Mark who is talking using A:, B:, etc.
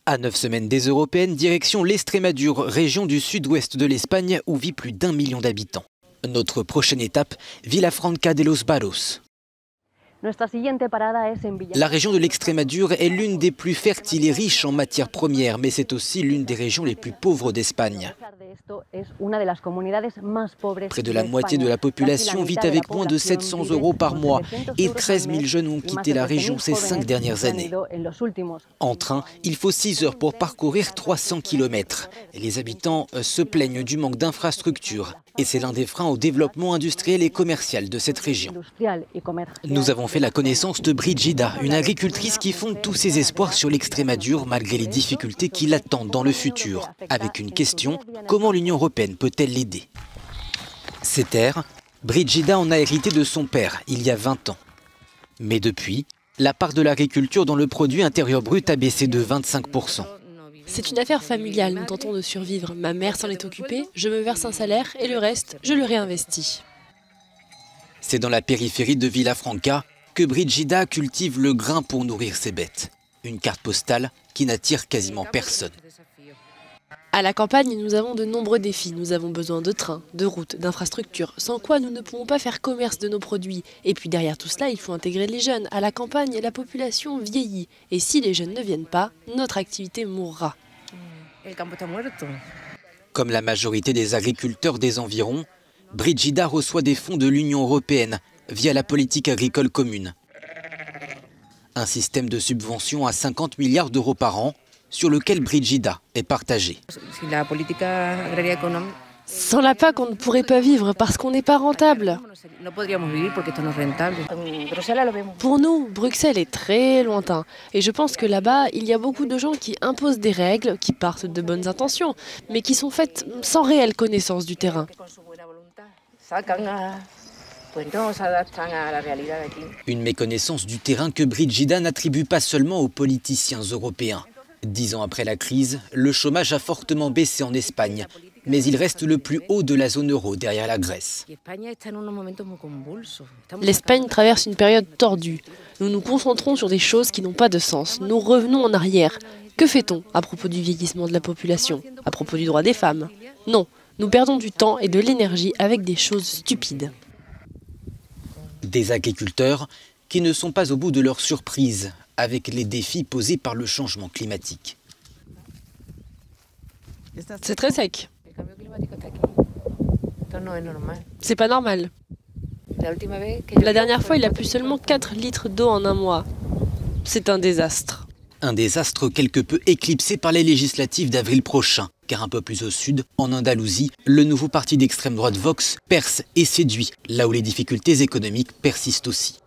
A: À 9 semaines des européennes, direction l'Extrémadure, région du sud-ouest de l'Espagne où vit plus d'1 million d'habitants. Notre prochaine étape, Vilafranca de los Barros. La région de l'Extrémadure est l'une des plus fertiles et riches en matières premières, mais c'est aussi l'une des régions les plus pauvres d'Espagne. Près de la moitié de la population vit avec moins de 700 € par mois et 13 000 jeunes ont quitté la région ces 5 dernières années. En train, il faut 6 heures pour parcourir 300 km. Les habitants se plaignent du manque d'infrastructures et c'est l'un des freins au développement industriel et commercial de cette région. Nous avons fait la connaissance de Brigida, une agricultrice qui fonde tous ses espoirs sur l'Extrémadure malgré les difficultés qui l'attendent dans le futur. Avec une question, comment l'Union européenne peut-elle l'aider? Ces terres, Brigida en a hérité de son père il y a 20 ans. Mais depuis, la part de l'agriculture dans le produit intérieur brut a baissé de 25%.
B: C'est une affaire familiale, nous tentons de survivre. Ma mère s'en est occupée, je me verse un salaire et le reste, je le réinvestis.
A: C'est dans la périphérie de Vilafranca que Brigida cultive le grain pour nourrir ses bêtes. Une carte postale qui n'attire quasiment personne.
B: À la campagne, nous avons de nombreux défis. Nous avons besoin de trains, de routes, d'infrastructures, sans quoi nous ne pouvons pas faire commerce de nos produits. Et puis derrière tout cela, il faut intégrer les jeunes. À la campagne, la population vieillit. Et si les jeunes ne viennent pas, notre activité mourra.
A: Comme la majorité des agriculteurs des environs, Brigida reçoit des fonds de l'Union européenne via la politique agricole commune. Un système de subvention à 50 milliards d'euros par an, sur lequel Brigida est partagée.
B: Sans la PAC, on ne pourrait pas vivre parce qu'on n'est pas rentable. Pour nous, Bruxelles est très lointain. Et je pense que là-bas, il y a beaucoup de gens qui imposent des règles, qui partent de bonnes intentions, mais qui sont faites sans réelle connaissance du terrain.
A: Une méconnaissance du terrain que Brigida n'attribue pas seulement aux politiciens européens. 10 ans après la crise, le chômage a fortement baissé en Espagne, mais il reste le plus haut de la zone euro derrière la Grèce.
B: L'Espagne traverse une période tordue. Nous nous concentrons sur des choses qui n'ont pas de sens. Nous revenons en arrière. Que fait-on à propos du vieillissement de la population? À propos du droit des femmes? Non, nous perdons du temps et de l'énergie avec des choses stupides.
A: Des agriculteurs qui ne sont pas au bout de leur surprise avec les défis posés par le changement climatique.
B: C'est très sec. C'est pas normal. La dernière fois, il a plu seulement 4 litres d'eau en un mois. C'est un désastre.
A: Un désastre quelque peu éclipsé par les législatives d'avril prochain, car un peu plus au sud, en Andalousie, le nouveau parti d'extrême droite Vox perce et séduit, là où les difficultés économiques persistent aussi.